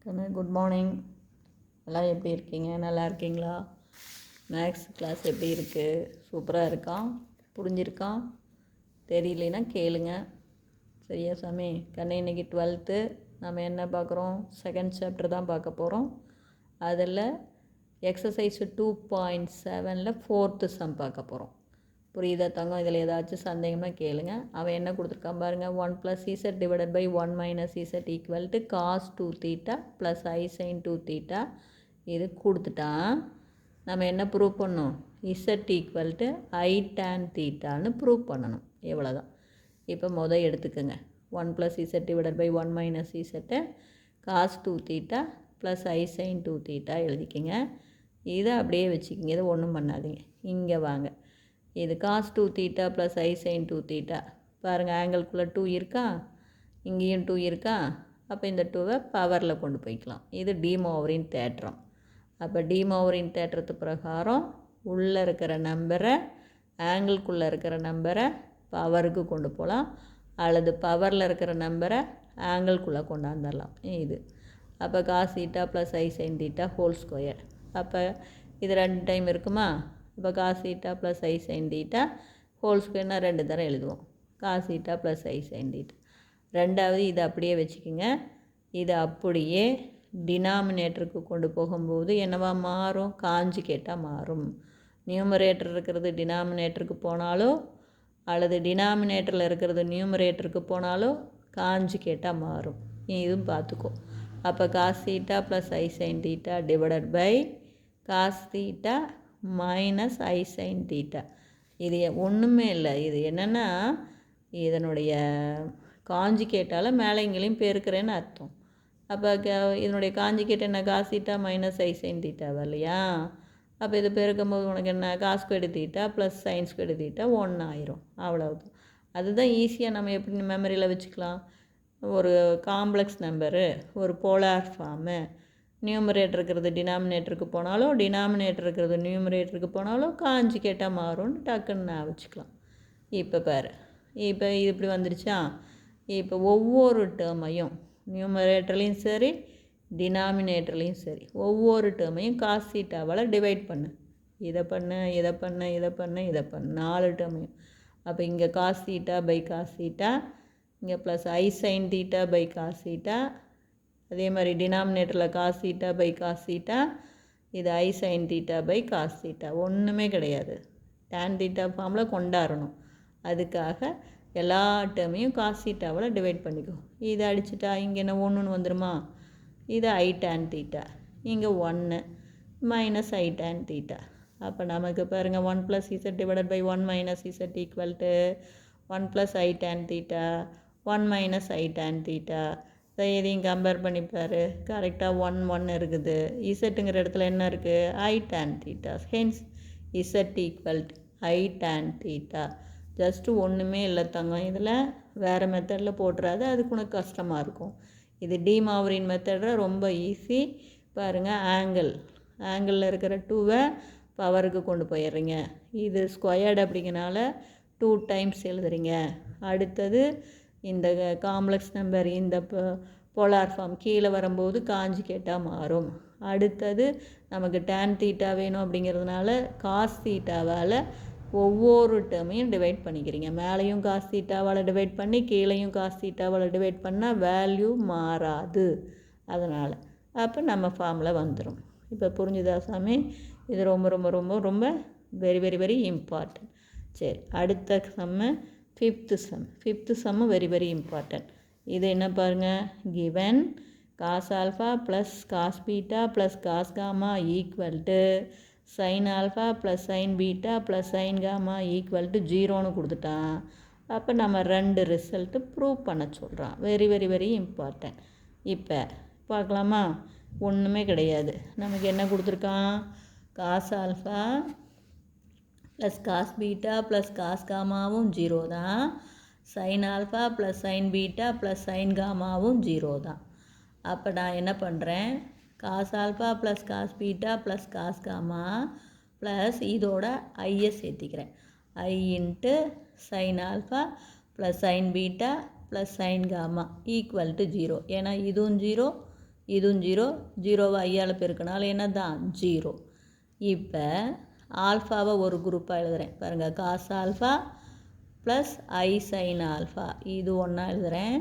Good morning. எல்லாம் எப்படி இருக்கீங்க? நல்லா இருக்கீங்களா? மேக்ஸ் கிளாஸ் எப்படி இருக்குது? சூப்பராக இருக்கா? புரிஞ்சிருக்கா? தெரியலனா கேளுங்க. சரியா சாமி? கண்ணு இன்றைக்கி 12th. நம்ம என்ன பார்க்குறோம்? செகண்ட் சாப்டர் தான் பார்க்க போகிறோம். அதில் எக்ஸசைஸ் 2.7 4th சம் பார்க்க போகிறோம். புரியுதா தங்கம்? இதில் ஏதாச்சும் சந்தேகமாக கேளுங்க. அவன் என்ன கொடுத்துருக்கான் பாருங்கள். 1 + z divided by 1 - z equal to cos 2 theta plus I sine 2 theta. இது கொடுத்துட்டான். நம்ம என்ன ப்ரூவ் பண்ணணும்? z equal to I tan தீட்டான்னு ப்ரூவ் பண்ணணும். எவ்வளோதான். இப்போ எடுத்துக்கோங்க. 1 + z divided by 1 - z cos 2 theta plus I sine 2 theta எழுதிக்கிங்க. இதை அப்படியே வச்சுக்கிங்க. இதை ஒன்றும் பண்ணாதீங்க. இங்கே வாங்க. இது காஸ் 2 தீட்டா ப்ளஸ் ஐ சைன் 2 தீட்டா. பாருங்கள், ஆங்கிள்குள்ளே 2 இருக்கா? இங்கேயும் 2 இருக்கா? அப்போ இந்த 2வை பவரில் கொண்டு போய்க்கலாம். இது டி மோவரின் தேற்றம். அப்போ டி மோவரின் தேற்றத்து பிரகாரம் உள்ளே இருக்கிற நம்பரை ஆங்கிள்குள்ளே இருக்கிற நம்பரை பவருக்கு கொண்டு போகலாம், அல்லது பவரில் இருக்கிற நம்பரை ஆங்கிள்குள்ளே கொண்டாந்துடலாம். இது அப்போ காஸ் தீட்டா ப்ளஸ் ஐ சைன் தீட்டா ஹோல் ஸ்கொயர். அப்போ இது 2 டைம் இருக்குமா? இப்போ காஸ் தீட்டா ப்ளஸ் ஐ சைன் தீட்டா ஹோல் ஸ்கொயர்னா 2 தரம் எழுதுவோம். காஸ் தீட்டா ப்ளஸ் ஐ சைன் தீட்டா. ரெண்டாவது இதை அப்படியே வச்சுக்கோங்க. இதை அப்படியே டினாமினேட்டருக்கு கொண்டு போகும்போது என்னவா மாறும்? காஞ்சுகேட்டாக மாறும். நியூமரேட்டர் இருக்கிறது டினாமினேட்டருக்கு போனாலோ அல்லது டினாமினேட்டரில் இருக்கிறது நியூமரேட்டருக்கு போனாலோ காஞ்சுகேட்டாக மாறும். இதுவும் பார்த்துக்கோ. அப்போ cos theta plus I sine theta divided by cos theta minus i sine theta. இது ஒன்றுமே இல்லை. இது என்னென்னா இதனுடைய காஞ்சுகேட்டால் மேலே இங்கேயும் பெருக்கிறேன்னு அர்த்தம். அப்போ இதனுடைய காஞ்சுகேட் என்ன? Cos theta minus i sine தீட்டாவா இல்லையா? அப்போ இது பெருக்கும்போது உனக்கு என்ன? Cos square theta plus sine square theta 1 ஆயிரும். அவ்வளவுதான். அதுதான் ஈஸியாக நம்ம எப்படி மெமரியில் வச்சுக்கலாம். ஒரு காம்ப்ளெக்ஸ் நம்பரு, ஒரு போலார் ஃபார்மு, நியூமரேட்டர் இருக்கிறது டினாமினேட்டருக்கு போனாலும் டினாமினேட்டர் இருக்கிறது நியூமரேட்டருக்கு போனாலும் காஞ்சுகேட்டாக மாறும்னு டக்குன்னு நான் வச்சுக்கலாம். இப்போ பாரு, இப்போ இது இப்படி வந்துருச்சா? இப்போ ஒவ்வொரு டேர்மையும் நியூமரேட்டர்லேயும் சரி டினாமினேட்டர்லேயும் சரி ஒவ்வொரு டேர்மையும் காஸ் தீட்டாவால் டிவைட் பண்ணு. இதை பண்ணு, இதை பண்ணு, இதை பண்ணு, இதை பண்ணு, 4 டேர்மையும். அப்போ இங்கே cos theta by cos theta, இங்கே plus I sine theta by cos theta, அதே மாதிரி டினாமினேட்டரில் cos theta by cos theta, இது I sine theta by cos theta. ஒன்றுமே கிடையாது. டேன் தீட்டா ஃபார்மில் கொண்டாடணும். அதுக்காக எல்லா டேர்மையும் காஸ் தீட்டாவில் டிவைட் பண்ணிக்கோ. இதை அடிச்சுட்டா இங்கே என்ன 1ன்னு வந்துடுமா? இது ஐ டேன் தீட்டா, இங்கே 1 மைனஸ் ஐ டேன் தீட்டா. அப்போ நமக்கு பாருங்கள் 1 + z divided by 1 - z equal to 1 + I tan theta 1 - I tan theta. இதையும் கம்பேர் பண்ணிப்பார். கரெக்டாக 1 1 இருக்குது. இசட்டுங்கிற இடத்துல என்ன இருக்குது? I tan theta. Hence Z equal I tan theta. Just ஒன்றுமே இல்லை தங்கம். இதில் வேறு மெத்தடில் போட்டுறாது, அதுக்கு உனக்கு கஷ்டமாக இருக்கும். இது டி மாவரின் மெத்தடில் ரொம்ப ஈஸி. பாருங்கள், ஆங்கிளில் இருக்கிற 2வை பவருக்கு கொண்டு போயிடுறீங்க. இது ஸ்கொயர்டு அப்படிங்கிறனால 2 டைம்ஸ் எழுதுறீங்க. அடுத்தது இந்த காம்ப்ளெக்ஸ் நம்பர் இந்த போலார் ஃபார்ம் கீழே வரும்போது காஞ்சுகேட்டாக மாறும். அடுத்தது நமக்கு டேன் தீட்டா வேணும் அப்படிங்கிறதுனால காஸ் தீட்டாவால் ஒவ்வொரு டேர்மையும் டிவைட் பண்ணிக்கிறீங்க. மேலேயும் காஸ் தீட்டாவால் டிவைட் பண்ணி கீழேயும் காஸ் தீட்டாவால் டிவைட் பண்ணால் வேல்யூ மாறாது. அதனால் அப்போ நம்ம ஃபார்மில் வந்துடும். இப்போ புரிஞ்சுதா சாமி? இது ரொம்ப ரொம்ப ரொம்ப ரொம்ப வெரி வெரி வெரி இம்பார்ட்டன்ட். சரி, அடுத்த sum 5th sum very very important. இது என்ன பாருங்கள்? Given cos alpha plus cos beta plus cos gamma equal to sine alpha plus sine beta plus sine gamma equal to 0ன்னு கொடுத்துட்டான். அப்போ நம்ம 2 result prove பண்ண சொல்கிறான். Very very very important. இப்போ பார்க்கலாமா? ஒன்றுமே கிடையாது. நமக்கு என்ன கொடுத்துருக்கான்? Cos alpha plus cos beta plus cos காமாவும் 0 தான். Sine alpha plus sine beta plus sign காமாவும் 0 தான். அப்போ நான் என்ன பண்ணுறேன்? Cos alpha plus cos beta plus cos gamma plus இதோட ஐயை சேர்த்திக்கிறேன். I into sine alpha plus sine beta plus sine gamma equal to 0. ஏன்னா இதுவும் 0 இதுவும் 0, 0வை ஐயால் பெருக்கினாலும் என்ன தான் 0. இப்போ ஆல்ஃபாவை ஒரு குரூப்பாக எழுதுகிறேன் பாருங்கள். காஸ் ஆல்ஃபா ப்ளஸ் ஐ சைன் ஆல்ஃபா இது ஒன்றா எழுதுகிறேன்.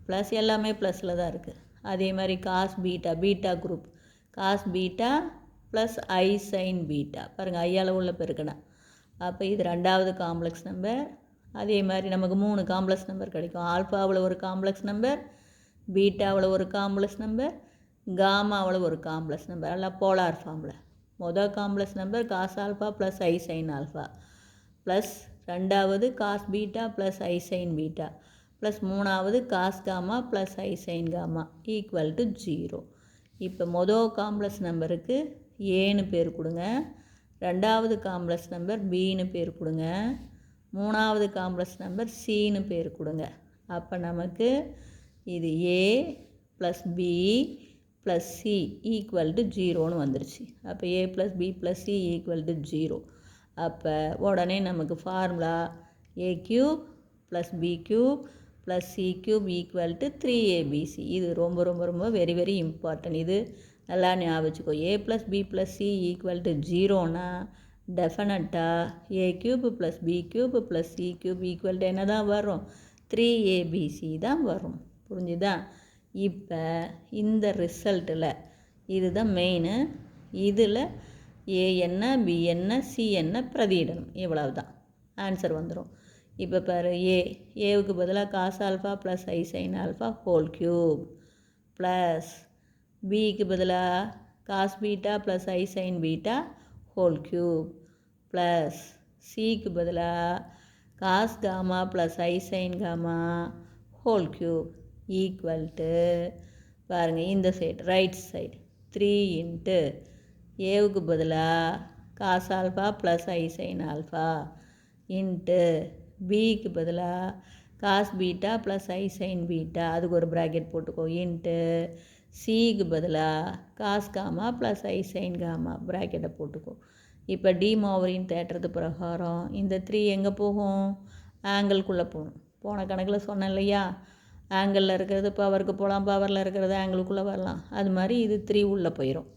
ப்ளஸ் எல்லாமே ப்ளஸில் தான் இருக்குது. அதே மாதிரி cos beta, beta group cos beta plus ஐ சைன் பீட்டா பாருங்கள் ஐயால் உள்ள பெருக்கினா. அப்போ இது ரெண்டாவது காம்ப்ளெக்ஸ் நம்பர். அதே மாதிரி நமக்கு 3 காம்ப்ளெக்ஸ் நம்பர் கிடைக்கும். ஆல்ஃபாவில் ஒரு காம்ப்ளெக்ஸ் நம்பர், பீட்டாவில் ஒரு காம்ப்ளெக்ஸ் நம்பர், காமாவில் ஒரு காம்ப்ளெக்ஸ் நம்பர். எல்லாம் போலார் ஃபார்மில். மொதல் complex number cos alpha plus ஐ சைன் ஆல்ஃபா ப்ளஸ் ரெண்டாவது காஸ் பீட்டா ப்ளஸ் ஐ சைன் பீட்டா ப்ளஸ் மூணாவது cos gamma plus I sine gamma equal to 0. இப்போ மொதல் காம்ப்ளெக்ஸ் நம்பருக்கு ஏன்னு பேர் கொடுங்க, ரெண்டாவது காம்ப்ளெக்ஸ் நம்பர் பின்னு பேர் கொடுங்க, மூணாவது காம்ப்ளெக்ஸ் நம்பர் சின்னு பேர் கொடுங்க. அப்போ நமக்கு இது A plus B plus C equal to 0ன்னு வந்துருச்சு. அப்போ A plus B plus C equal to 0. அப்போ உடனே நமக்கு formula A cube plus B cube plus C cube equal to 3abc. இது ரொம்ப ரொம்ப ரொம்ப வெரி வெரி இம்பார்ட்டன்ட். இது நல்லா ஞாபகம் வச்சுக்கோ. A plus B plus C equal to 0னா டெஃபினட்டாக A cube plus B cube plus C cube equal to என்ன தான் வரும்? 3abc தான் வரும். புரிஞ்சுதா? இப்போ இந்த ரிசல்ட்டில் இதுதான் மெயின். இதில் ஏ என்ன, பி என்ன, சி என்ன பிரதியிடணும். இவ்வளவு தான் ஆன்சர் வந்துடும். இப்போ பாரு, ஏவுக்கு பதிலாக காஸ் ஆல்ஃபா ப்ளஸ் ஐ sine alpha whole cube plus பிக்கு பதிலாக காஸ் பீட்டா ப்ளஸ் ஐ sine beta whole cube plus சிக்கு பதிலாக cos gamma plus I sine gamma whole cube equal to பாருங்கள் இந்த சைடு ரைட் சைடு 3 இன்ட்டு ஏவுக்கு பதிலாக காஸ் ஆல்ஃபா ப்ளஸ் ஐ sine alpha into பிக்கு பதிலாக காஸ் பீட்டா ப்ளஸ் ஐ sine beta அதுக்கு ஒரு ப்ராக்கெட் போட்டுக்கோ இன்ட்டு சிக்கு பதிலாக காஸ் காமா ப்ளஸ் ஐ சைன் காமா ப்ராக்கெட்டை போட்டுக்கோ. இப்போ டி மாவரின் தேட்டுறது பிரகாரம் இந்த 3 எங்கே போகும்? ஆங்கிள்குள்ளே போகணும். போன கணக்கில் சொன்னேன் இல்லையா, ஆங்கிளில் இருக்கிறது பவருக்கு போகலாம், பவரில் இருக்கிறது ஆங்கிளுக்குள்ளே வரலாம். அது மாதிரி இது 3 உள்ளே போயிடும்,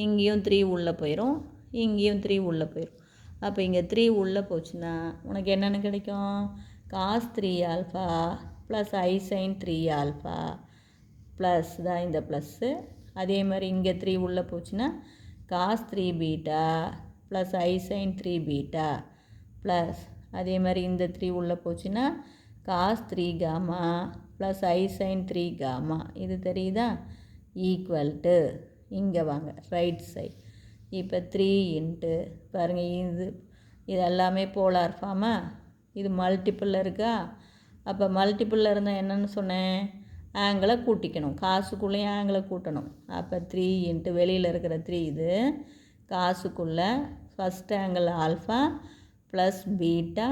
இங்கேயும் 3 உள்ளே போயிடும், இங்கேயும் 3 உள்ளே போயிடும். அப்போ இங்கே 3 உள்ளே போச்சுன்னா உனக்கு என்னென்னு கிடைக்கும்? காஸ் 3 ஆல்ஃபா ப்ளஸ் ஐ சைன் 3 ஆல்ஃபா ப்ளஸ் தான் இந்த ப்ளஸ்ஸு. அதே மாதிரி இங்கே 3 உள்ளே போச்சுன்னா காஸ் 3 பீட்டா ப்ளஸ் ஐ சைன் 3 பீட்டா ப்ளஸ் அதே மாதிரி இந்த 3 உள்ளே போச்சுன்னா காஸ் 3 காமா ப்ளஸ் ஐ சைன் 3 காமா. இது தெரியுதா? ஈக்குவல் டு இங்கே வாங்க ரைட் சைடு. இப்போ 3 இன்ட்டு பாருங்கள் இது எல்லாமே போலார் ஃபார்மா. இது மல்டிப்பிளில் இருக்கா? அப்போ மல்டிப்பிளில் இருந்தால் என்னென்னு சொன்னேன்? ஆங்கிளை கூட்டிக்கணும், காசுக்குள்ளேயும் ஆங்கிளை கூட்டணும். அப்போ 3 இன்ட்டு வெளியில் இருக்கிற 3 இது காசுக்குள்ளே first angle alpha plus beta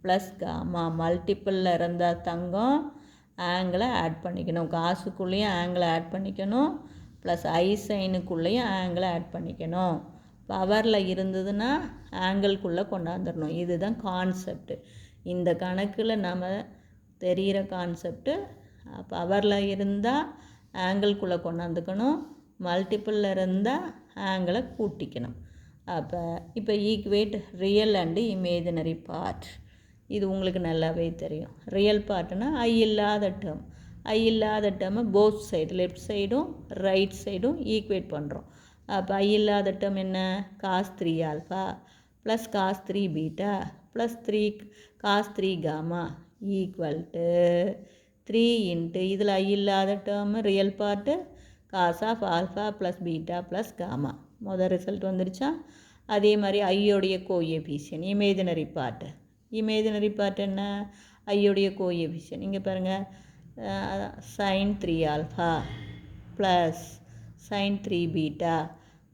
plus gamma. மல்டிப்பிளில் இருந்தால் தங்கம் ஆங்கிளை ஆட் பண்ணிக்கணும், காசுக்குள்ளேயும் ஆங்கிளை ஆட் பண்ணிக்கணும், ப்ளஸ் ஐ சைனுக்குள்ளேயும் ஆங்கிளை ஆட் பண்ணிக்கணும். பவரில் இருந்ததுன்னா ஆங்கிள்குள்ளே கொண்டாந்துடணும். இதுதான் கான்செப்டு. இந்த கணக்கில் நம்ம தெரிகிற கான்செப்டு. பவரில் இருந்தால் ஆங்கிள்குள்ளே கொண்டாந்துக்கணும், மல்டிப்பிளில் இருந்தால் ஆங்கிளை கூட்டிக்கணும். அப்போ இப்போ equate real and imaginary part. இது உங்களுக்கு நல்லாவே தெரியும். ரியல் பார்ட்னா ஐ இல்லாத டேர்ம். ஐ இல்லாத டேர்மை போத் சைடு லெஃப்ட் சைடும் ரைட் சைடும் ஈக்குவேட் பண்ணுறோம். அப்போ ஐ இல்லாத டேர்ம் என்ன? Cos 3 alpha plus cos 3 beta plus 3 cos 3 gamma equal to 3 into இதில் ஐ இல்லாத term real part cos of alpha plus beta plus gamma. மொதல் ரிசல்ட் வந்துருச்சா? அதே மாதிரி ஐயோடைய coefficient imaginary part. Imaginary part என்ன? ஐயோடைய கோஎஃபிஷியன்ட் இங்கே பாருங்கள், sine 3 alpha plus sine 3 beta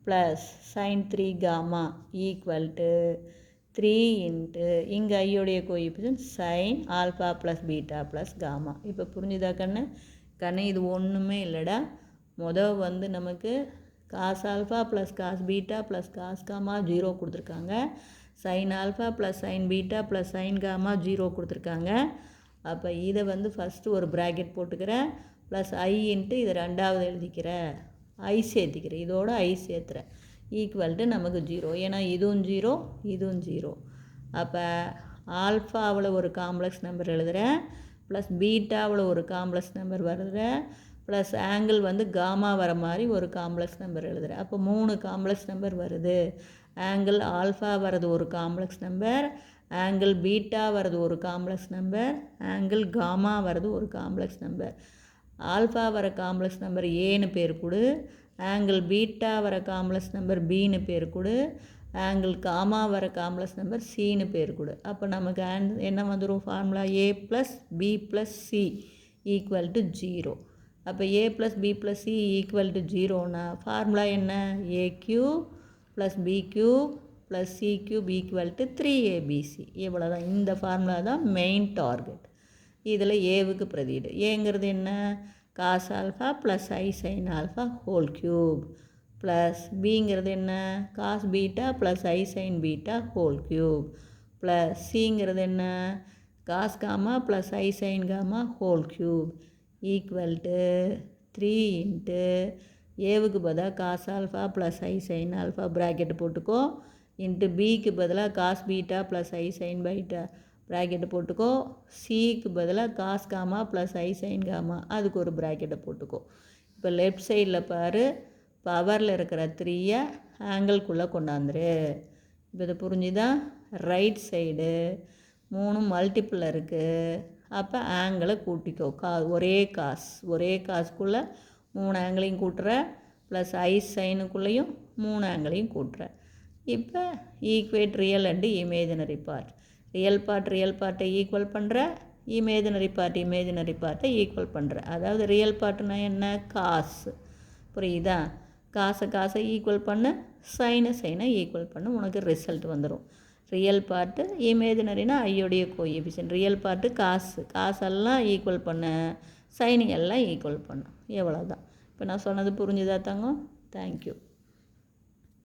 plus sine 3 gamma equal to 3 into இங்கே ஐயோடைய coefficient sine alpha plus beta plus gamma. இப்போ புரிஞ்சுதா கண்ணு? இது ஒன்றுமே இல்லைடா. வந்து நமக்கு cos alpha plus cos beta plus cos gamma 0 கொடுத்துருக்காங்க. Sine alpha plus sine beta plus sine gamma 0 கொடுத்துருக்காங்க. அப்போ இதை ஃபஸ்ட்டு ஒரு ப்ராக்கெட் போட்டுக்கிறேன், ப்ளஸ் ஐ இன்ட்டு இது ரெண்டாவது எழுதிக்கிற ஐ சேர்த்திக்கிறேன், இதோட ஐ சேர்த்துறேன், ஈக்குவல் டு நமக்கு 0. ஏன்னா இதுவும் 0 இதுவும் 0. அப்போ ஆல்ஃபாவில் ஒரு காம்ப்ளெக்ஸ் நம்பர் எழுதுகிறேன், ப்ளஸ் பீட்டாவில் ஒரு காம்ப்ளெக்ஸ் நம்பர் வருதுறேன், ப்ளஸ் ஆங்கிள் வந்து காமா வர மாதிரி ஒரு காம்ப்ளெக்ஸ் நம்பர் எழுதுகிறேன். அப்போ 3 காம்ப்ளெக்ஸ் நம்பர் வருது. ஆங்கிள் ஆல்ஃபா வரது ஒரு காம்ப்ளெக்ஸ் நம்பர், ஆங்கிள் பீட்டா வரது ஒரு காம்ப்ளெக்ஸ் நம்பர், ஆங்கிள் காமா வரது ஒரு காம்ப்ளெக்ஸ் நம்பர். ஆல்ஃபா வர காம்ப்ளெக்ஸ் நம்பர் ஏன்னு பேர் கொடு, ஆங்கிள் பீட்டா வர காம்ப்ளெக்ஸ் நம்பர் பின்னு பேர் கொடு, ஆங்கிள் காமா வர காம்ப்ளெக்ஸ் நம்பர் சின்னு பேர் கொடு. அப்போ நமக்கு என்ன வந்துடும், formula A plus B plus C equal to 0. அப்போ A plus B plus C equal to 0னா ஃபார்முலா என்ன, A cube plus B cube plus C cube equal to 3abc. இவ்வளோ தான். இந்த ஃபார்முலா தான் மெயின் டார்கெட். இதில் ஏவுக்கு பிரதியீடு. ஏங்கிறது என்ன, காஸ் ஆல்ஃபா ப்ளஸ் ஐ sine alpha whole cube, plus பிங்கிறது என்ன, காஸ் பீட்டா ப்ளஸ் ஐ sine beta whole cube, plus சிங்கிறது என்ன, cos gamma plus I sine gamma whole cube equal to 3 into ஏவுக்கு பதிலாக காஸ் ஆல்ஃபா ப்ளஸ் ஐ சைன் ஆல்ஃபா ப்ராக்கெட்டு போட்டுக்கோ, into பிக்கு பதிலாக cos beta plus ஐ sine beta ப்ராக்கெட்டை போட்டுக்கோ, சிக்கு பதிலாக காஸ் காமா ப்ளஸ் ஐ சைன் காமா அதுக்கு ஒரு ப்ராக்கெட்டை போட்டுக்கோ. இப்போ லெஃப்ட் சைடில் பாரு, பவரில் இருக்கிற 3யை ஆங்கிள்குள்ளே கொண்டாந்துரு. இப்போ இதை புரிஞ்சுதான், ரைட் சைடு 3 மல்டிப்பிள் இருக்குது. அப்போ ஆங்கிளை கூட்டிக்கோ, ஒரே காசுக்குள்ளே 3 ஆங்கிளையும் கூட்டுற, ப்ளஸ் ஐ சைனுக்குள்ளேயும் 3 ஆங்கிளையும் கூட்டுற. இப்போ equate real and imaginary part. Real பார்ட்டை ஈக்குவல் பண்ணுற, இமேஜினரி பார்ட்டை ஈக்குவல் பண்ணுற. அதாவது ரியல் பார்ட்டுனா என்ன, காசு. புரியுதா, காசை ஈக்குவல் பண்ணு, சைனை ஈக்குவல் பண்ணு, உனக்கு ரிசல்ட் வந்துடும். ரியல் பார்ட்டு, இமேஜினரினா ஐயோடைய கோஎஃபிஷியன்ட். ரியல் பார்ட்டு காசெல்லாம் ஈக்குவல் பண்ணு, சைனிங் எல்லாம் ஈக்குவல் பண்ணு. எவ்வளோ தான். இப்போ நான் சொன்னது புரிஞ்சுதா தங்கம்? தேங்க்யூ.